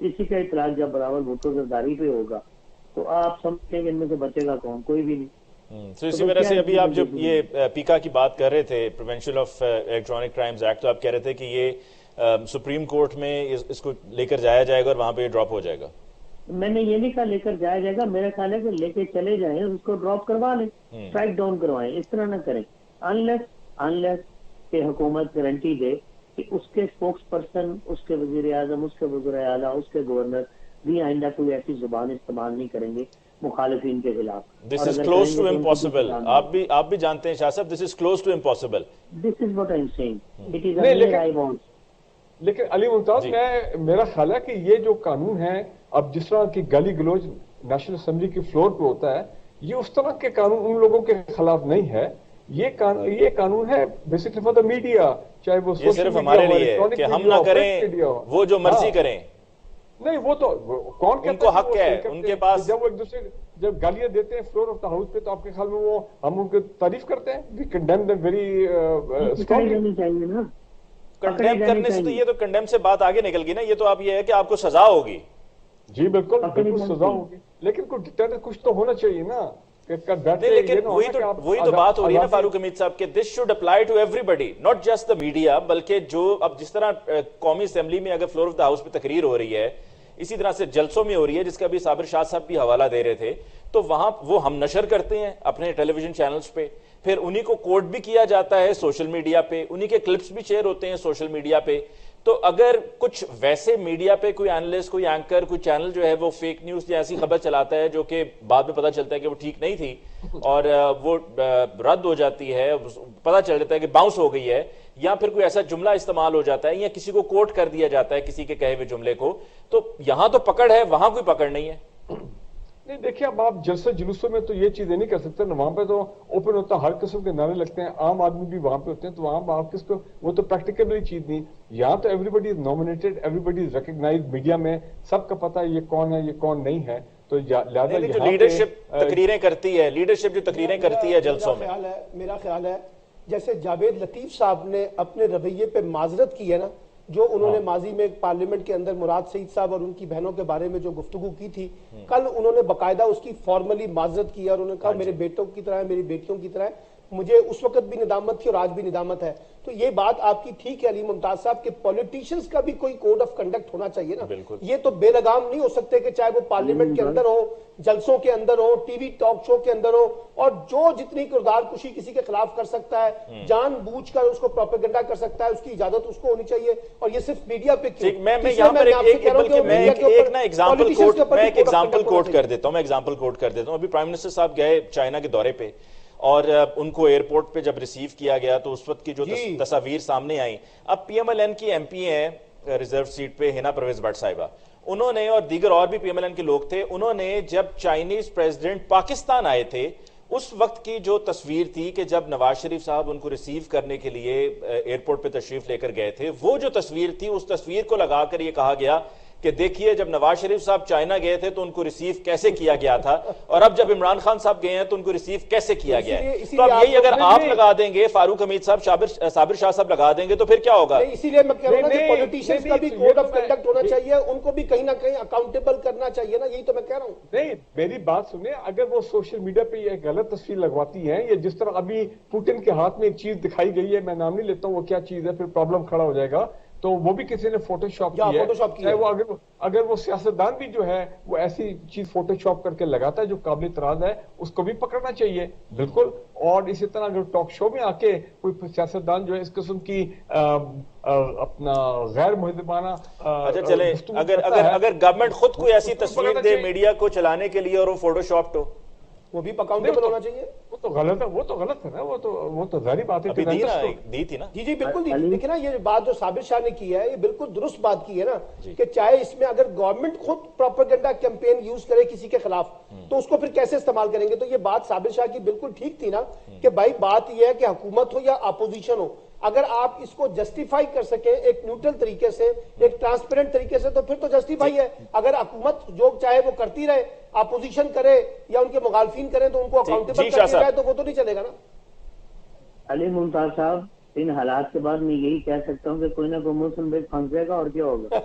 اسی کا اطلاق جب برابر بھٹو زرداری پہ ہوگا تو آپ سمجھتے ہیں کہ ان میں سے بچے گا کون؟ کوئی بھی نہیں. تو اسی وجہ سے ابھی آپ جب یہ پیکا کی بات کر رہے تھے، prevention of electronic crimes act, تو آپ کہہ رہے تھے کہ یہ سپریم کورٹ میں اس کو لے کر جایا جائے گا اور وہاں پہ یہ ڈراپ ہو جائے گا. میں نے یہ نہیں کہا لے کر جایا جائے گا، میرا خیال ہے کہ لے کے چلے جائیں، اس کو ڈراپ کروا لیں، اسٹرائک ڈاؤن کروائیں. اس طرح نہ کریں انلیس کہ حکومت گارنٹی دے کہ اس کے اسپوکس پرسن، اس کے وزیر اعظم، اس کے وزراء اعلیٰ، اس کے گورنر بھی آئندہ کوئی ایسی زبان استعمال نہیں کریں گے مخالفین کے خلاف. This is close to impossible. آپ بھی جانتے ہیں شاہ صاحب، this is close to impossible. This is what I am seeing, it is a I want. لیکن علی ممتاز، میرا خیال ہے کہ یہ جو قانون ہے، اب جس طرح کی گالی گلوچ نیشنل اسمبلی کی فلور پہ ہوتا ہے، یہ اس طرح کے قانون ان لوگوں کے خلاف نہیں ہے. یہ قانون ہے بیسکلی فار دا میڈیا، چاہے وہ یہ صرف ہمارے لیے ہے کہ ہم نہ کریں، وہ جو مرضی کریں. نہیں، وہ تو کون کہتا ہے؟ ان کو حق ہے ان کے پاس. جب وہ ایک دوسرے جب گالیاں دیتے ہیں فلور آف دا ہاؤس پہ، تو آپ کے خیال میں وہ ہم ان کی تعریف کرتے ہیں؟ We condemn them very strongly. Condemn کرنے سے تو یہ تو کنڈیم سے بات آگے نکل گئی نا. یہ تو آپ یہ ہے کہ آپ کو سزا ہوگی. جی بالکل سزا ہوگی، لیکن کوئی ڈکٹیٹر کچھ تو ہونا چاہیے نا. لیکن وہی تو بات ہو رہی ہے نا فاروق حمید صاحب کہ دس شوڈ اپلائی ٹو ایوری بڈی، ناٹ جسٹ دا میڈیا، بلکہ جو اب جس طرح قومی اسمبلی میں اگر فلور آف دا ہاؤس پہ تقریر ہو رہی ہے، اسی طرح سے جلسوں میں ہو رہی ہے، جس کا بھی صابر شاہ صاحب بھی حوالہ دے رہے تھے، تو وہاں وہ ہم نشر کرتے ہیں اپنے ٹیلی ویژن چینلز پہ، پھر انہی کو کوٹ بھی کیا جاتا ہے سوشل میڈیا پہ، انہی کے کلپس بھی شیئر ہوتے ہیں سوشل میڈیا پہ. تو اگر کچھ ویسے میڈیا پہ کوئی اینالسٹ، کوئی اینکر، کوئی چینل جو ہے وہ فیک نیوز یا ایسی خبر چلاتا ہے جو کہ بعد میں پتہ چلتا ہے کہ وہ ٹھیک نہیں تھی اور وہ رد ہو جاتی ہے، پتہ چل جاتا ہے کہ باؤنس ہو گئی ہے، یا پھر کوئی ایسا جملہ استعمال ہو جاتا ہے یا کسی کو کوٹ کر دیا جاتا ہے کسی کے کہے ہوئے جملے کو، تو یہاں تو پکڑ ہے، وہاں کوئی پکڑ نہیں ہے. نہیں دیکھیں، اب آپ جلسے جلوسوں میں تو یہ چیزیں نہیں کر سکتے نا. وہاں پہ تو اوپن ہوتا ہے، ہر قسم کے نعرے لگتے ہیں، عام آدمی بھی وہاں پہ ہوتے ہیں، تو وہاں پہ آپ کس کو، وہ تو پریکٹیکل چیز نہیں. یہاں تو ایوری بڈی از نامینیٹڈ، ایوری بڈی از ریکگنائزڈ، میڈیا میں سب کا پتہ ہے یہ کون ہے، یہ کون نہیں ہے. تو لہٰذا جو لیڈرشپ تقریریں کرتی ہے، لیڈرشپ جو تقریریں کرتی ہے جلسوں میں، میرا خیال ہے جیسے جاوید لطیف صاحب نے اپنے رویے پہ معذرت کی ہے نا، جو انہوں نے ماضی میں پارلیمنٹ کے اندر مراد سعید صاحب اور ان کی بہنوں کے بارے میں جو گفتگو کی تھی، کل انہوں نے باقاعدہ اس کی فارملی معذرت کی اور انہوں نے کہا میرے بیٹوں کی طرح ہے، میری بیٹیوں کی طرح ہے، مجھے اس وقت بھی ندامت تھی اور آج بھی ندامت ہے. تو یہ بات آپ کی ٹھیک ہے علی ممتاز صاحب کہ پولیٹیشینز کا بھی کوئی کوڈ آف کنڈکٹ ہونا چاہیے نا. یہ تو بے لگام نہیں ہو سکتے کہ چاہے وہ پارلیمنٹ کے اندر ہو، جلسوں کے اندر ہو، ٹی وی ٹاک شو کے اندر ہو، اور جو جتنی کردار کشی کسی کے خلاف کر سکتا ہے، جان بوجھ کر اس کو پروپیگنڈا کر سکتا ہے، اس کی اجازت اس کو ہونی چاہیے. اور یہ صرف میڈیا پہ کیوں؟ میں یہاں پر ایک ایگزامپل کوٹ کر دیتا ہوں. ابھی پرائم منسٹر صاحب گئے چائنا کے دورے پہ، اور ان کو ایئرپورٹ پہ جب ریسیو کیا گیا تو اس وقت کی جو تصاویر سامنے آئیں. اب پی ایم ایل این کی ایم پی ہیں ریزرو سیٹ پہ ہینا پرویز بٹ صاحبہ، انہوں نے اور دیگر اور بھی پی ایم ایل این کے لوگ تھے، انہوں نے جب چائنیز پریزیڈنٹ پاکستان آئے تھے اس وقت کی جو تصویر تھی کہ جب نواز شریف صاحب ان کو ریسیو کرنے کے لیے ایئرپورٹ پہ تشریف لے کر گئے تھے، وہ جو تصویر تھی اس تصویر کو لگا کر یہ کہا گیا کہ دیکھیے جب نواز شریف صاحب چائنا گئے تھے تو ان کو ریسیو کیسے کیا گیا تھا، اور اب جب عمران خان صاحب گئے ہیں تو ان کو ریسیو کیسے کیا گیا ہے. تو اب یہی اگر آپ لگا دیں گے، فاروق حمید صاحب، صابر شاہ صاحب لگا دیں گے، تو پھر کیا ہوگا؟ اسی لیے میں کہہ رہا ہوں کہ پولیٹیشینز کا بھی کوڈ آف کنڈکٹ ہونا چاہیے، ان کو بھی کہیں نہ کہیں اکاؤنٹیبل کرنا چاہیے نا. یہی تو میں کہہ رہا ہوں. نہیں، میری بات سنیں، اگر وہ سوشل میڈیا پہ یہ غلط تصویر لگواتی ہیں، یا جس طرح ابھی پوٹن کے ہاتھ میں ایک چیز دکھائی گئی ہے، میں نام نہیں لیتا ہوں وہ کیا چیز ہے، پھر پرابلم کھڑا ہو جائے گا، تو وہ بھی کسی نے فوٹو شاپ کی ہے. وہ اگر وہ سیاستدان بھی جو ہے وہ ایسی چیز فوٹو شاپ کر کے لگاتا ہے جو قابل اعتراض ہے، اس کو بھی پکڑنا چاہیے بالکل. اور اسی طرح اگر ٹاک شو میں آ کے کوئی سیاستدان جو ہے اس قسم کی اپنا غیر مہذبانہ، اچھا چلے، اگر گورنمنٹ خود کوئی ایسی تصویر دے میڈیا کو چلانے کے لیے اور وہ فوٹو شاپ تو وہ بھی اکاؤنٹیبل ہونا چاہیے. وہ تو غلط ہے، وہ تو ظاہری بات ہے. دی تھی نا. جی بالکل دی. لیکن نا یہ بات جو صابر شاہ نے کی ہے یہ بالکل درست بات کی ہے نا کہ چاہے اس میں اگر گورنمنٹ خود پروپیگنڈا کیمپین یوز کرے کسی کے خلاف تو اس کو پھر کیسے استعمال کریں گے. تو یہ بات صابر شاہ کی بالکل ٹھیک تھی نا کہ بھائی بات یہ ہے کہ حکومت ہو یا اپوزیشن ہو، اگر آپ اس کو جسٹیفائی کر سکیں ایک نیوٹرل طریقے سے، ایک ٹرانسپیرنٹ طریقے سے، تو پھر تو جسٹیفائی ہے. اگر حکومت جو چاہے وہ کرتی رہے، اپوزیشن کرے یا ان کے مخالفین کریں تو ان کو اکاؤنٹیبل کر دیا جائے تو وہ تو نہیں چلے گا نا. علی ممتاز صاحب ان حالات کے بعد میں یہی کہہ سکتا ہوں کہ کوئی نہ کوئی محسن بیگ پھنس جائے گا اور کیا ہوگا.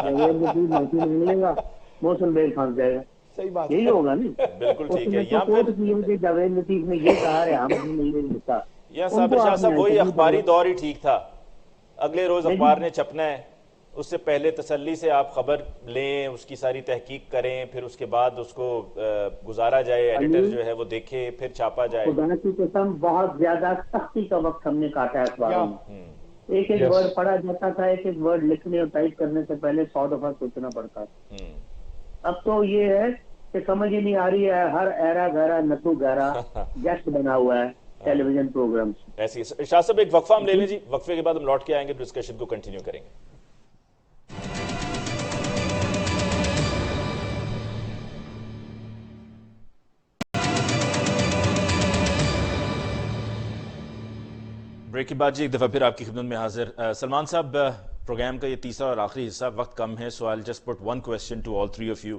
جاوید لطیف معافی نہیں ملے گا, محسن بیگ پھنس جائے گا. صحیح بات یہی ہوگا نا. بالکل اس ٹھیک نے ہے. تو یہاں کوٹ پہ کی کہ جاوید لطیف نے یہ کہا ہے, ہم نہیں لکھا. یا صابر شاہ صاحب وہی اخباری دور ہی ٹھیک تھا. اگلے روز اخبار نے چھپنا ہے, اس سے پہلے تسلی سے آپ خبر لیں, اس کی ساری تحقیق کریں, پھر اس کے بعد اس کو گزارا جائے, ایڈیٹر جو ہے وہ دیکھے, پھر چھاپا جائے. خدا کی قسم بہت زیادہ سختی کا وقت ہم نے کاٹا ہے اخباروں میں. ایک ایک ورڈ پڑھا جاتا تھا, ایک ایک ورڈ لکھنے اور ٹائپ کرنے سے پہلے 100 دفعہ سوچنا پڑتا تھا. اب تو یہ ہے کہ سمجھ ہی نہیں آ رہی ہے, ہر ایرا گہرا نتو گہرا گیسٹ بنا ہوا ہے ٹیلی ویژن پروگرام. ایسی شاہ صاحب ایک وقفہ ہم لے لیں جی, وقفے کے بعد ہم لوٹ کے آئیں گے, ڈسکشن کو کنٹینیو کریں گے. بریک کے بعد جی ایک دفعہ پھر آپ کی خدمت میں حاضر. سلمان صاحب, پروگرام کا یہ تیسرا اور آخری حصہ, وقت کم ہے, سو I'll just put one question to all three of you.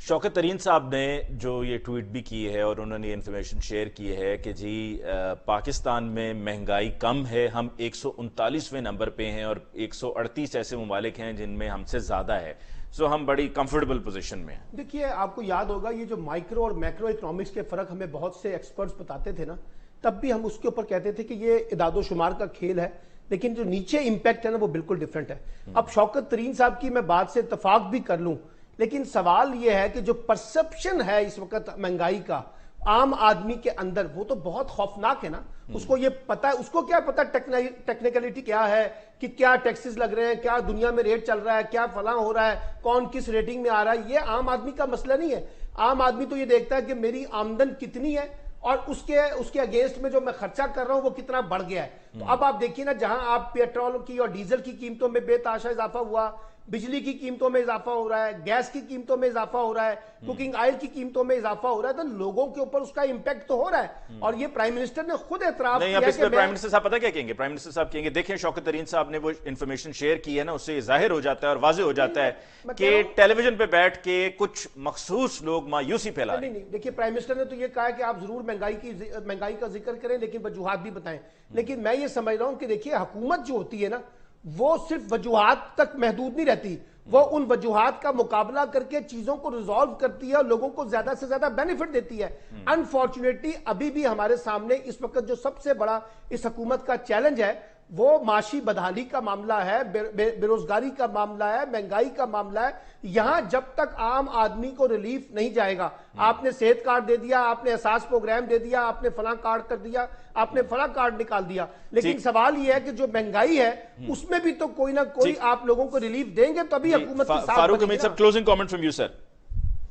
شوکت ترین صاحب نے جو یہ ٹویٹ بھی کی ہے اور انہوں نے یہ انفارمیشن شیئر کی ہے کہ جی پاکستان میں مہنگائی کم ہے, ہم 139ویں نمبر پہ ہیں اور 138 ایسے ممالک ہیں جن میں ہم سے زیادہ ہے, سو ہم بڑی کمفرٹیبل پوزیشن میں ہیں. دیکھیے آپ کو یاد ہوگا یہ جو مائکرو اور میکرو اکنامکس کے فرق ہمیں بہت سے ایکسپرٹس بتاتے تھے نا, تب بھی ہم اس کے اوپر کہتے تھے کہ یہ اعداد و شمار کا کھیل ہے, لیکن جو نیچے امپیکٹ ہے نا وہ بالکل ڈیفرنٹ ہے. اب شوکت ترین صاحب کی میں بات سے اتفاق بھی کر لوں, لیکن سوال یہ ہے کہ جو پرسپشن ہے اس وقت مہنگائی کا عام آدمی کے اندر, وہ تو بہت خوفناک ہے نا. اس کو یہ پتا ہے, اس کو کیا پتا ٹیکنیکلٹی کیا ہے, کہ کیا ٹیکسز لگ رہے ہیں, کیا دنیا میں ریٹ چل رہا ہے, کیا فلاں ہو رہا ہے, کون کس ریٹنگ میں آ رہا ہے. یہ عام آدمی کا مسئلہ نہیں ہے. عام آدمی تو یہ دیکھتا ہے کہ میری آمدن کتنی ہے اور اس کے اگینسٹ میں جو میں خرچہ کر رہا ہوں وہ کتنا بڑھ گیا ہے. تو اب آپ دیکھیے نا, جہاں آپ پیٹرول کی اور ڈیزل کی قیمتوں میں بے تحاشا اضافہ ہوا, بجلی کی قیمتوں میں اضافہ ہو رہا ہے, گیس کی قیمتوں میں اضافہ ہو رہا ہے, کوکنگ آئل کی قیمتوں میں اضافہ ہو رہا ہے, تو لوگوں کے اوپر اس کا امپیکٹ تو ہو رہا ہے. اور یہ پرائم منسٹر نے خود اعتراف نہیں, اب اس پہ پرائم منسٹر صاحب پتہ کیا کہیں گے, پرائم منسٹر صاحب کہیں گے دیکھیں شوکت ترین صاحب نے وہ انفارمیشن شیئر کی ہے نا, اس سے یہ ظاہر ہو جاتا ہے اور واضح ہو جاتا ہے کہ ٹیلی ویژن پہ بیٹھ کے کچھ مخصوص لوگ مایوسی پھیلا رہے ہیں. نہیں, دیکھیے پرائم منسٹر نے تو یہ کہا ہے کہ آپ ضرور مہنگائی کا ذکر کریں لیکن وجوہات بھی بتائیں. لیکن میں یہ سمجھ رہا ہوں کہ دیکھیے حکومت جو ہوتی ہے نا وہ صرف وجوہات تک محدود نہیں رہتی, وہ ان وجوہات کا مقابلہ کر کے چیزوں کو ریزالو کرتی ہے اور لوگوں کو زیادہ سے زیادہ بینیفٹ دیتی ہے. انفارچونیٹلی ابھی بھی ہمارے سامنے اس وقت جو سب سے بڑا اس حکومت کا چیلنج ہے وہ معاشی بدحالی کا معاملہ ہے, بے روزگاری کا معاملہ ہے, مہنگائی کا معاملہ ہے. یہاں جب تک عام آدمی کو ریلیف نہیں جائے گا, آپ نے صحت کارڈ دے دیا, آپ نے احساس پروگرام دے دیا, آپ نے فلاں کارڈ کر دیا, آپ نے فلاں کارڈ نکال دیا, لیکن سوال یہ ہے کہ جو مہنگائی ہے اس میں بھی تو کوئی نہ کوئی آپ لوگوں کو ریلیف دیں گے تبھی حکومت کی ساتھ. فاروق امید صاحب, closing comment from you sir.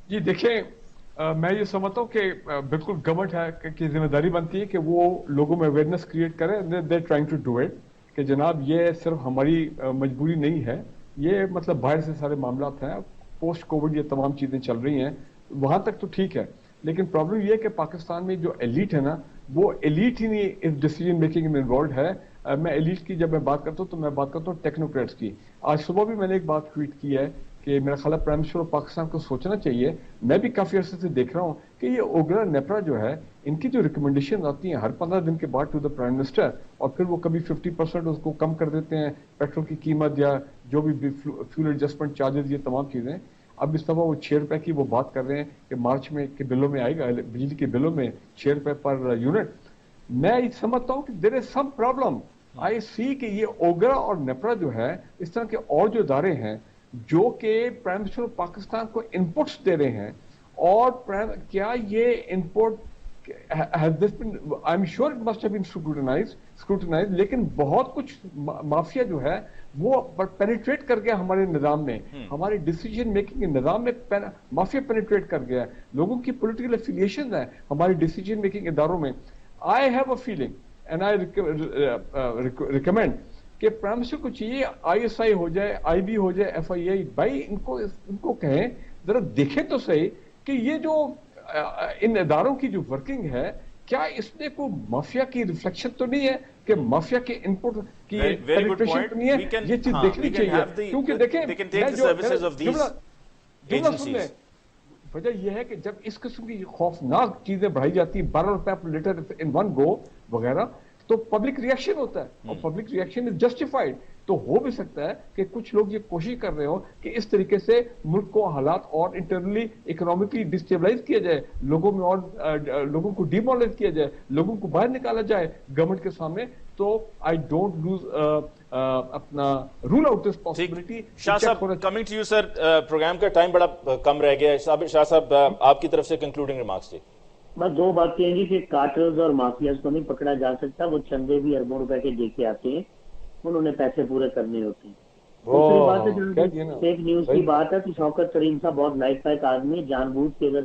جی دیکھیں, میں یہ سمجھتا ہوں کہ بالکل گورنمنٹ ہے کہ ذمہ داری بنتی ہے کہ وہ لوگوں میں اویئرنیس کریٹ کرے. They are trying to do it, کہ جناب یہ صرف ہماری مجبوری نہیں ہے, یہ مطلب باہر سے سارے معاملات ہیں, پوسٹ کووڈ یہ تمام چیزیں چل رہی ہیں, وہاں تک تو ٹھیک ہے. لیکن پرابلم یہ ہے کہ پاکستان میں جو ایلیٹ ہے نا, وہ ایلیٹ ہی نہیں اس ڈیسیجن میکنگ میں انوالوڈ ہے. میں ایلیٹ کی جب میں بات کرتا ہوں تو میں بات کرتا ہوں ٹیکنوکریٹس کی. آج صبح بھی میں نے ایک بات ٹویٹ کی ہے کہ میرا خیال ہے پرائم منسٹر آف پاکستان کو سوچنا چاہیے. میں بھی کافی عرصے سے دیکھ رہا ہوں کہ یہ اوگرا نیپرا جو ہے, ان کی جو ریکمنڈیشن آتی ہیں ہر 15 دن کے بعد ٹو دا پرائم منسٹر, اور پھر وہ کبھی 50% اس کو کم کر دیتے ہیں پیٹرول کی قیمت یا جو بھی فیول ایڈجسٹمنٹ چارجز, یہ تمام چیزیں. اب اس دفعہ وہ 6 روپے کی وہ بات کر رہے ہیں کہ مارچ میں کے بلوں میں آئے گا, بجلی کے بلوں میں 6 روپے پر یونٹ. میں سمجھتا ہوں کہ دیر از سم پرابلم. آئی سی کہ یہ اوگرا اور نیپرا جو ہے, اس طرح کے اور جو ادارے ہیں جو کہ پرائم منسٹر آف پاکستان کو انپٹس دے رہے ہیں, اور کیا یہ input I'm sure it must have been scrutinized, لیکن بہت کچھ مافیا جو ہے وہ پینیٹریٹ کر گیا ہمارے نظام میں, ہماری ڈیسیجن میکنگ کے نظام میں مافیا پینیٹریٹ کر گیا. لوگوں کی پولیٹیکل افیلیشن ہے ہماری ڈیسیجن میکنگ اداروں میں. I have a feeling and I recommend کہ پرائم منسٹر کو چاہیے ISI ہو جائے, IB ہو جائے, FII, بھائی ان کو کہیں ذرا دیکھیں تو صحیح کہ یہ جو ان اداروں کی جو ورکنگ ہے کیا اس میں کوئی مافیا کی ریفلیکشن تو نہیں ہے, کہ مافیا کے انپٹ کی پینیٹریشن تو نہیں ہے. یہ چیز دیکھنی چاہیے, کیونکہ دیکھیں وجہ یہ ہے کہ جب اس قسم کی خوفناک چیزیں بڑھائی جاتی ہیں 12 روپے پر لیٹر ان ون گو وغیرہ, تو پبلک ریئیکشن ہوتا ہے اور پبلک ریئیکشن از جسٹیفائڈ. تو ہو بھی سکتا ہے کہ کچھ لوگ یہ کوشش کر رہے ہو کہ اس طریقے سے ملک کو حالات اور انٹرنلی اکنامکلی ڈسٹیبلائز کیا جائے, لوگوں میں اور لوگوں کو ڈیمورلائز کیا جائے, لوگوں کو باہر نکالا جائے گورنمنٹ کے سامنے. تو آئی ڈونٹ لوز اپنا rule out this possibility. Shah صاحب coming to you sir, programme کا ٹائم بڑا کم رہ گیا ہے. شاہ صاحب آپ کی طرف سے کنکلوڈنگ ریمارکس. بس دو بات کہیں گی کہ کارٹلز اور مافیاز کو نہیں پکڑا جا سکتا, وہ چندے بھی اربوں روپے کے دے کے آتے ہیں, انہوں نے پیسے پورے کرنے ہوتے ہیں. دوسری بات ہے فیک نیوز کی بات ہے تو شوکت ترین صاحب بہت لائف پائک آدمی, جان بوجھ کے اگر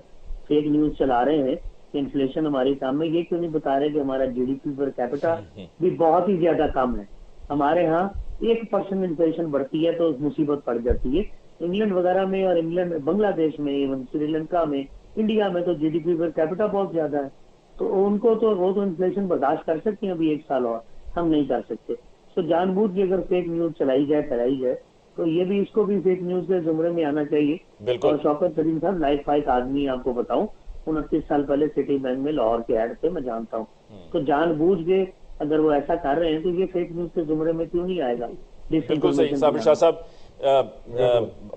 فیک نیوز چلا رہے ہیں کہ انفلیشن ہماری کام ہے, یہ کیوں نہیں بتا رہے کہ ہمارا G D P per capita بھی بہت ہی زیادہ کم ہے. ہمارے ہاں 1% انفلیشن بڑھتی ہے تو مصیبت پڑ جاتی ہے. انگلینڈ وغیرہ میں اور انگلینڈ بنگلہ دیش میں, ایون سری لنکا میں, انڈیا میں تو G D P per capita بہت زیادہ ہے, تو ان کو تو وہ تو انفلیشن برداشت کر سکتے ہیں ابھی 1 سال, اور ہم نہیں کر سکتے. تو جان بوجھ کے اگر فیک نیوز چلائی جائے تو یہ بھی اس کو بھی فیک نیوز کے زمرے میں آنا چاہیے. اور شوکت ترین صاحب لائف پائک آدمی, آپ کو بتاؤں 29 سال پہلے سٹی بینک میں لاہور کے ایڈ تھے, میں جانتا ہوں. تو جان بوجھ کے اگر وہ ایسا کر رہے ہیں تو یہ فیک نیوز کے زمرے میں کیوں نہیں آئے گا. بالکل صحیح. صابر شاہ صاحب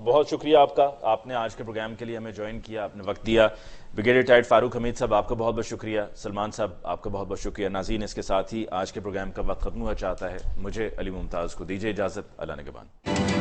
بہت شکریہ آپ کا, آپ نے آج کے پروگرام کے لیے ہمیں جوائن کیا, آپ نے وقت دیا. بریگیڈیئر ریٹائرڈ فاروق حمید صاحب آپ کا بہت بہت شکریہ. سلمان صاحب آپ کا بہت بہت شکریہ. ناظرین اس کے ساتھ ہی آج کے پروگرام کا وقت ختم ہوا چاہتا ہے. مجھے علی ممتاز کو دیجیے اجازت. اللہ نگہبان.